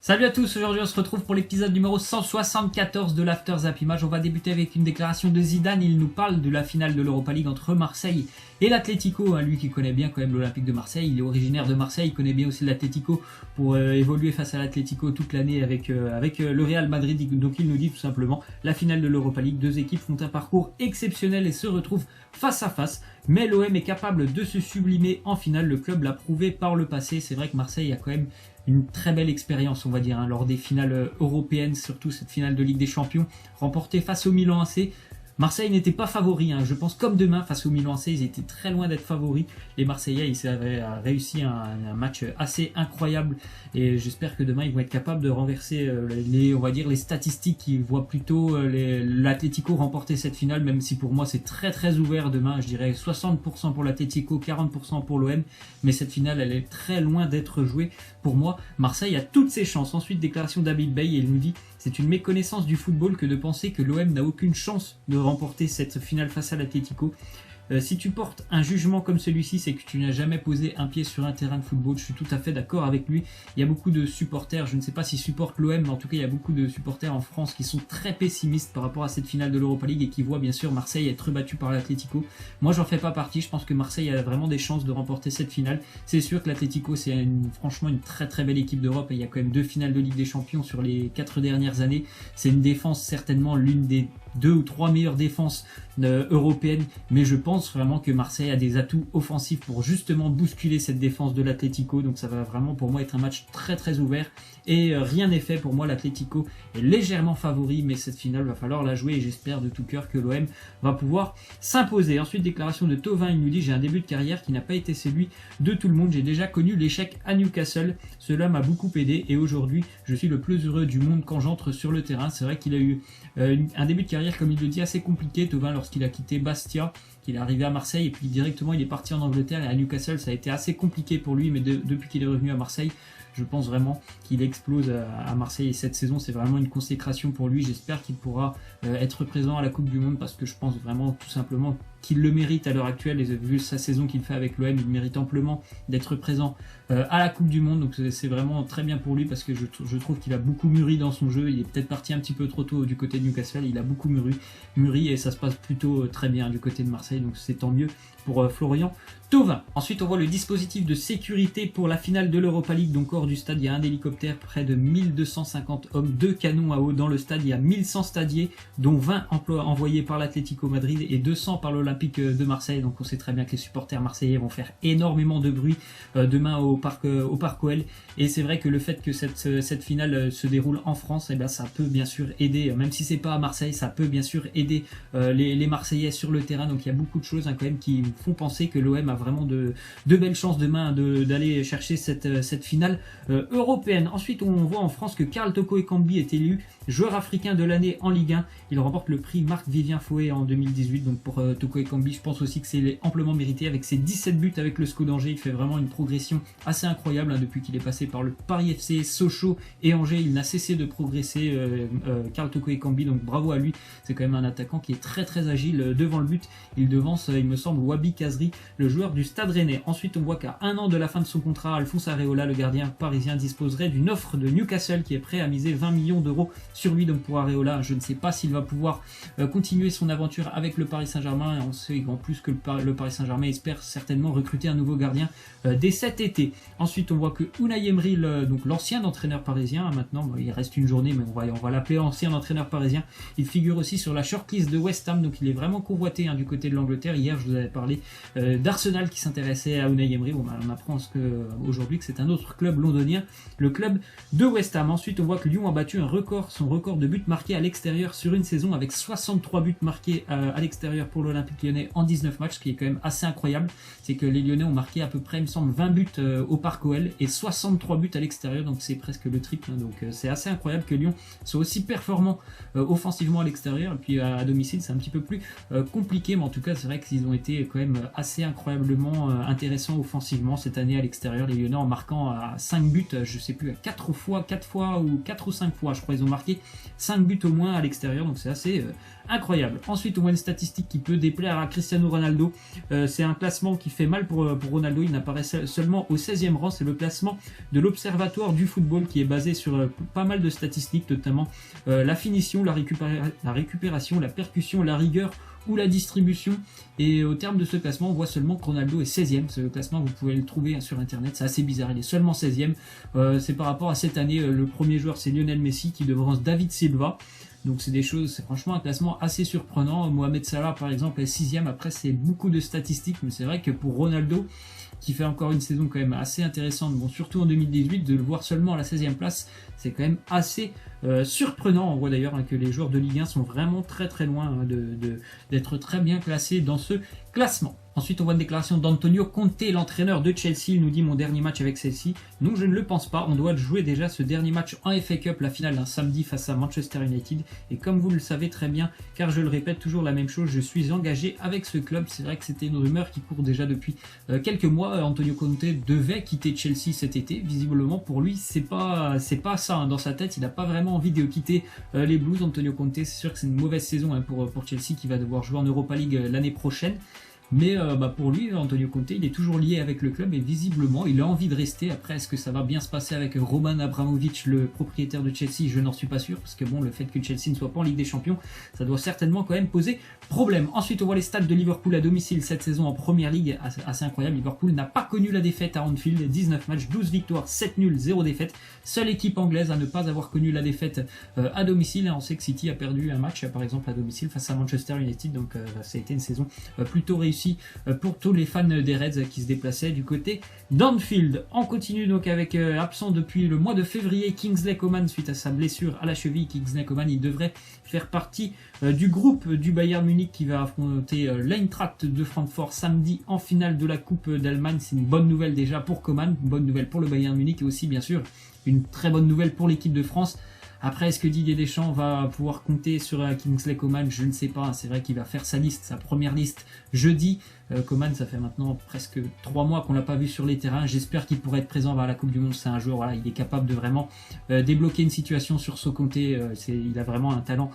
Salut à tous, aujourd'hui on se retrouve pour l'épisode numéro 174 de l'After Zap Image. On va débuter avec une déclaration de Zidane. Il nous parle de la finale de l'Europa League entre Marseille et l'Atlético. Lui qui connaît bien quand même l'Olympique de Marseille, il est originaire de Marseille, il connaît bien aussi l'Atlético pour évoluer face à l'Atlético toute l'année avec le Real Madrid. Donc il nous dit tout simplement, la finale de l'Europa League, deux équipes font un parcours exceptionnel et se retrouvent face à face. Mais l'OM est capable de se sublimer en finale, le club l'a prouvé par le passé. C'est vrai que Marseille a quand même une très belle expérience, on va dire, lors des finales européennes, surtout cette finale de Ligue des Champions, remportée face au Milan AC. Marseille n'était pas favori, je pense comme demain face au Milan AC, ils étaient très loin d'être favoris. Les Marseillais, ils avaient réussi un match assez incroyable et j'espère que demain ils vont être capables de renverser les statistiques qui voient plutôt l'Atlético remporter cette finale, même si pour moi c'est très très ouvert demain. Je dirais 60% pour l'Atlético, 40% pour l'OM, mais cette finale elle est très loin d'être jouée. Pour moi, Marseille a toutes ses chances. Ensuite, déclaration d'Abid Bey, il nous dit: c'est une méconnaissance du football que de penser que l'OM n'a aucune chance de remporter cette finale face à l'Atlético. Si tu portes un jugement comme celui-ci, c'est que tu n'as jamais posé un pied sur un terrain de football. Je suis tout à fait d'accord avec lui. Il y a beaucoup de supporters, je ne sais pas s'ils supportent l'OM, mais en tout cas il y a beaucoup de supporters en France qui sont très pessimistes par rapport à cette finale de l'Europa League et qui voient bien sûr Marseille être battu par l'Atlético. Moi j'en fais pas partie, je pense que Marseille a vraiment des chances de remporter cette finale. C'est sûr que l'Atlético c'est franchement une très très belle équipe d'Europe et il y a quand même 2 finales de Ligue des Champions sur les 4 dernières années. C'est une défense certainement l'une des 2 ou 3 meilleures défenses européennes, mais je pense vraiment que Marseille a des atouts offensifs pour justement bousculer cette défense de l'Atlético. Donc ça va vraiment pour moi être un match très très ouvert et rien n'est fait. Pour moi l'Atlético est légèrement favori, mais cette finale va falloir la jouer et j'espère de tout cœur que l'OM va pouvoir s'imposer. Ensuite, déclaration de Thauvin, il nous dit: j'ai un début de carrière qui n'a pas été celui de tout le monde, j'ai déjà connu l'échec à Newcastle, cela m'a beaucoup aidé et aujourd'hui je suis le plus heureux du monde quand j'entre sur le terrain. C'est vrai qu'il a eu un début de carrière, comme il le dit, assez compliqué, Thauvin, lorsqu'il a quitté Bastia, qu'il est arrivé à Marseille et puis directement il est parti en Angleterre, et à Newcastle ça a été assez compliqué pour lui, mais depuis qu'il est revenu à Marseille, je pense vraiment qu'il explose à Marseille et cette saison c'est vraiment une consécration pour lui. J'espère qu'il pourra être présent à la Coupe du Monde parce que je pense vraiment tout simplement qu'il le mérite à l'heure actuelle, et vu sa saison qu'il fait avec l'OM, il mérite amplement d'être présent à la Coupe du Monde. Donc c'est vraiment très bien pour lui parce que je trouve qu'il a beaucoup mûri dans son jeu. Il est peut-être parti un petit peu trop tôt du côté de Newcastle, il a beaucoup mûri et ça se passe plutôt très bien du côté de Marseille, donc c'est tant mieux pour Florian Thauvin. Ensuite on voit le dispositif de sécurité pour la finale de l'Europa League. Donc hors du stade il y a un hélicoptère, près de 1250 hommes, 2 canons à eau. Dans le stade il y a 1100 stadiers, dont 20 envoyés par l'Atlético Madrid et 200 par l'Olympique de Marseille. Donc on sait très bien que les supporters marseillais vont faire énormément de bruit demain au parc OL, et c'est vrai que le fait que cette finale se déroule en France, ça peut bien sûr aider, même si c'est pas à Marseille, ça peut bien sûr aider les Marseillais sur le terrain. Donc il y a beaucoup de choses quand même qui font penser que l'OM a vraiment de belles chances demain d'aller chercher cette finale européenne. Ensuite on voit en France que Karl Toko Ekambi est élu joueur africain de l'année en Ligue 1. Il remporte le prix Marc-Vivien Foé en 2018. Donc pour Toko Ekambi, je pense aussi que c'est amplement mérité. Avec ses 17 buts avec le SCO d'Angers, il fait vraiment une progression assez incroyable depuis qu'il est passé par le Paris FC, Sochaux et Angers. Il n'a cessé de progresser, Karl Toko Ekambi, donc bravo à lui. C'est quand même un attaquant qui est très très agile devant le but. Il devance, il me semble, Wabi Kazri, le joueur du Stade Rennais. Ensuite on voit qu'à 1 an de la fin de son contrat, Alphonse Areola, le gardien parisien, disposerait d'une offre de Newcastle qui est prêt à miser 20 millions d'euros sur lui. Donc pour Areola, je ne sais pas s'il va pouvoir continuer son aventure avec le Paris Saint-Germain, et on sait en plus que le Paris Saint-Germain espère certainement recruter un nouveau gardien dès cet été. Ensuite on voit que Unai Emery, donc l'ancien entraîneur parisien, maintenant il reste une journée mais on va l'appeler ancien entraîneur parisien, il figure aussi sur la shortlist de West Ham, donc il est vraiment convoité du côté de l'Angleterre. Hier je vous avais parlé d'Arsenal qui s'intéressait à Unai Emery. On apprend aujourd'hui que c'est un autre club londonien, le club de West Ham. Ensuite on voit que Lyon a battu son record de buts marqués à l'extérieur sur une saison, avec 63 buts marqués à l'extérieur pour l'Olympique Lyonnais en 19 matchs, ce qui est quand même assez incroyable. C'est que les Lyonnais ont marqué à peu près, il me semble, 20 buts au Parc OL et 63 buts à l'extérieur, donc c'est presque le triple. Donc c'est assez incroyable que Lyon soit aussi performant offensivement à l'extérieur. Et puis à domicile c'est un petit peu plus compliqué, mais en tout cas c'est vrai qu'ils ont été quand même assez incroyablement intéressants offensivement cette année à l'extérieur, les Lyonnais, en marquant à 5 buts, je sais plus, à 4 fois ou 5 fois je crois, ils ont marqué 5 buts au moins à l'extérieur, donc c'est assez incroyable. Ensuite, on voit une statistique qui peut déplaire à Cristiano Ronaldo. C'est un classement qui fait mal pour Ronaldo. Il n'apparaît seulement au 16e rang. C'est le classement de l'Observatoire du football qui est basé sur pas mal de statistiques, notamment la finition, la récupération, la percussion, la rigueur ou la distribution. Et au terme de ce classement, on voit seulement que Ronaldo est 16e. Ce classement, vous pouvez le trouver sur internet, c'est assez bizarre, il est seulement 16e. C'est par rapport à cette année, le premier joueur c'est Lionel Messi qui devance David Silva. Donc c'est des choses, c'est franchement un classement assez surprenant. Mohamed Salah par exemple est 6e, après c'est beaucoup de statistiques, mais c'est vrai que pour Ronaldo, qui fait encore une saison quand même assez intéressante, bon, surtout en 2018, de le voir seulement à la 16e place, c'est quand même assez surprenant. On voit d'ailleurs que les joueurs de Ligue 1 sont vraiment très très loin d'être très bien classés dans ce classement. Ensuite, on voit une déclaration d'Antonio Conte, l'entraîneur de Chelsea. Il nous dit: mon dernier match avec Chelsea. Non, je ne le pense pas. On doit jouer déjà ce dernier match en FA Cup, la finale d'un samedi face à Manchester United. Et comme vous le savez très bien, car je le répète toujours la même chose, je suis engagé avec ce club. C'est vrai que c'était une rumeur qui court déjà depuis quelques mois. Antonio Conte devait quitter Chelsea cet été. Visiblement, pour lui, c'est pas ça. Hein. Dans sa tête, il n'a pas vraiment envie de quitter les Blues. Antonio Conte, c'est sûr que c'est une mauvaise saison pour Chelsea qui va devoir jouer en Europa League l'année prochaine. Mais pour lui, Antonio Conte, il est toujours lié avec le club et visiblement, il a envie de rester. Après, est-ce que ça va bien se passer avec Roman Abramovich, le propriétaire de Chelsea? Je n'en suis pas sûr, parce que bon, le fait que Chelsea ne soit pas en Ligue des Champions, ça doit certainement quand même poser problème. Ensuite, on voit les stats de Liverpool à domicile cette saison en Première Ligue, assez incroyable. Liverpool n'a pas connu la défaite à Anfield, 19 matchs, 12 victoires, 7 nuls, 0 défaite. Seule équipe anglaise à ne pas avoir connu la défaite à domicile. Et on sait que City a perdu un match, par exemple, à domicile face à Manchester United, donc ça a été une saison plutôt réussie pour tous les fans des Reds qui se déplaçaient du côté d'Anfield. On continue donc avec absent depuis le mois de février Kingsley Coman suite à sa blessure à la cheville. Kingsley Coman, il devrait faire partie du groupe du Bayern Munich qui va affronter l'Eintracht de Francfort samedi en finale de la Coupe d'Allemagne. C'est une bonne nouvelle déjà pour Coman, une bonne nouvelle pour le Bayern Munich et aussi bien sûr une très bonne nouvelle pour l'équipe de France. Après, est-ce que Didier Deschamps va pouvoir compter sur Kingsley Coman? Je ne sais pas. C'est vrai qu'il va faire sa liste, sa première liste jeudi. Coman, ça fait maintenant presque 3 mois qu'on l'a pas vu sur les terrains. J'espère qu'il pourrait être présent vers la Coupe du Monde. C'est un joueur, voilà, il est capable de vraiment débloquer une situation sur son côté. Il a vraiment un talent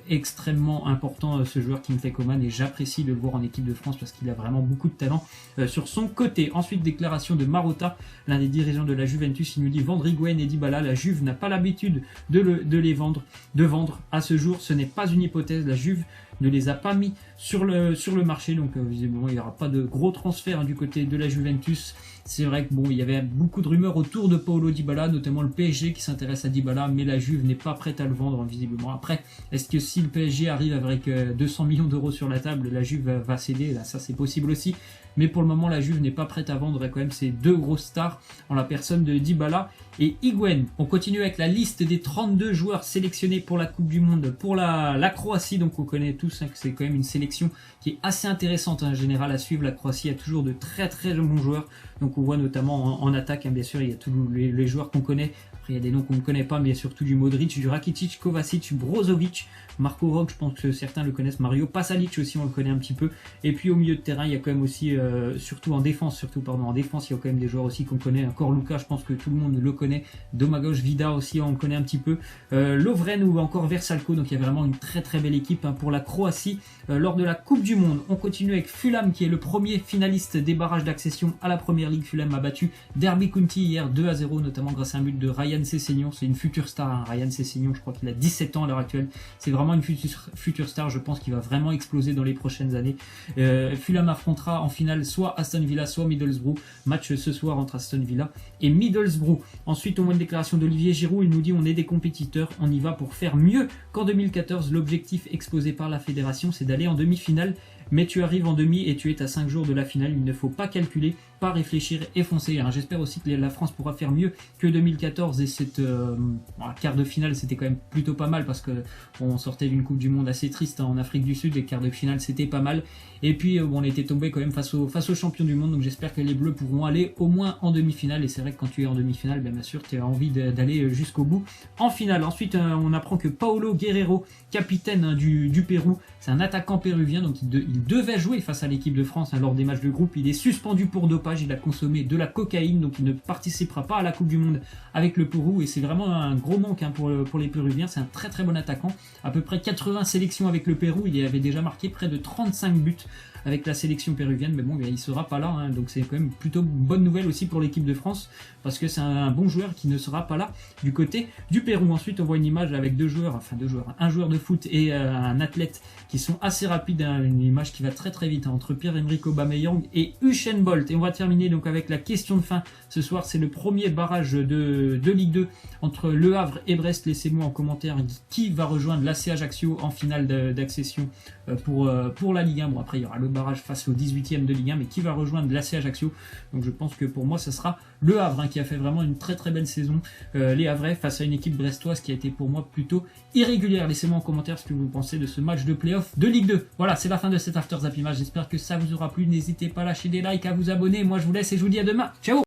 extrêmement important, ce joueur Kingsley Coman, et j'apprécie de le voir en équipe de France parce qu'il a vraiment beaucoup de talent sur son côté. Ensuite, déclaration de Marotta, l'un des dirigeants de la Juventus. Il nous dit: vendre Higuaín et Dybala, la Juve n'a pas l'habitude de vendre à ce jour. Ce n'est pas une hypothèse. La Juve ne les a pas mis sur le marché, donc visiblement il n'y aura pas de gros transferts du côté de la Juventus. C'est vrai que bon, il y avait beaucoup de rumeurs autour de Paulo Dybala, notamment le PSG qui s'intéresse à Dybala, mais la Juve n'est pas prête à le vendre visiblement. Après, est-ce que si le PSG arrive avec 200 millions d'euros sur la table, la Juve va céder? Là, ça c'est possible aussi. Mais pour le moment, la Juve n'est pas prête à vendre quand même ces deux grosses stars en la personne de Dybala et Higuaín. On continue avec la liste des 32 joueurs sélectionnés pour la Coupe du Monde pour la Croatie. Donc on connaît tous que c'est quand même une sélection qui est assez intéressante en général à suivre. La Croatie a toujours de très très bons joueurs. Donc on voit notamment en attaque, bien sûr, il y a tous les joueurs qu'on connaît. Après, il y a des noms qu'on ne connaît pas, mais il y a surtout du Modric, du Rakitic, Kovacic, Brozovic, Marco Rog, je pense que certains le connaissent, Mario Pasalic aussi, on le connaît un petit peu. Et puis au milieu de terrain, il y a quand même aussi, surtout en défense, il y a quand même des joueurs aussi qu'on connaît. Encore Luka, je pense que tout le monde le connaît. Domagoj Vida aussi, on le connaît un petit peu. Lovren ou encore Versalco, donc il y a vraiment une très très belle équipe pour la Croatie lors de la Coupe du Monde. On continue avec Fulham qui est le premier finaliste des barrages d'accession à la Première Ligue. Fulham a battu Derby County hier 2-0, notamment grâce à un but de Ryan Sessegnon. C'est une future star, hein. Ryan Sessegnon, je crois qu'il a 17 ans à l'heure actuelle. C'est vraiment une future star, je pense qu'il va vraiment exploser dans les prochaines années. Fulham affrontera en finale soit Aston Villa, soit Middlesbrough. Match ce soir entre Aston Villa et Middlesbrough. Ensuite, on voit une déclaration d'Olivier Giroud. Il nous dit: on est des compétiteurs, on y va pour faire mieux qu'en 2014. L'objectif exposé par la fédération, c'est d'aller en demi-finale. Mais tu arrives en demi et tu es à 5 jours de la finale. Il ne faut pas calculer, pas réfléchir et foncer. Hein. J'espère aussi que la France pourra faire mieux que 2014. Et cette quart de finale, c'était quand même plutôt pas mal parce que on sortait d'une Coupe du Monde assez triste en Afrique du Sud. Les quarts de finale, c'était pas mal. Et puis, on était tombé quand même face aux champions du monde. Donc j'espère que les Bleus pourront aller au moins en demi-finale. Et c'est vrai que quand tu es en demi-finale, bien sûr, tu as envie d'aller jusqu'au bout en finale. Ensuite, on apprend que Paolo Guerrero, capitaine du Pérou, c'est un attaquant péruvien. Donc il devait jouer face à l'équipe de France lors des matchs de groupe. Il est suspendu pour dopage. dopage, il a consommé de la cocaïne, donc il ne participera pas à la Coupe du Monde avec le Pérou, et c'est vraiment un gros manque pour les Péruviens. C'est un très très bon attaquant, à peu près 80 sélections avec le Pérou, il avait déjà marqué près de 35 buts avec la sélection péruvienne, mais bon, il ne sera pas là, hein, donc c'est quand même plutôt une bonne nouvelle aussi pour l'équipe de France, parce que c'est un bon joueur qui ne sera pas là du côté du Pérou. Ensuite, on voit une image avec deux joueurs, un joueur de foot et un athlète qui sont assez rapides, hein, une image qui va très très vite, hein, entre Pierre-Emerick Aubameyang et Usain Bolt. Et on va terminer donc avec la question de fin. Ce soir, c'est le premier barrage de Ligue 2 entre Le Havre et Brest. Laissez-moi en commentaire qui va rejoindre l'AC Ajaccio en finale d'accession pour la Ligue 1. Bon, après, il y aura le barrage face au 18e de Ligue 1, mais qui va rejoindre l'AC Ajaccio. Donc je pense que pour moi, ce sera Le Havre, hein, qui a fait vraiment une très très belle saison. Les Havrais face à une équipe brestoise qui a été pour moi plutôt irrégulière. Laissez-moi en commentaire ce que vous pensez de ce match de play-off de Ligue 2. Voilà, c'est la fin de cet After Zap Image. J'espère que ça vous aura plu. N'hésitez pas à lâcher des likes, à vous abonner. Moi, je vous laisse et je vous dis à demain. Ciao!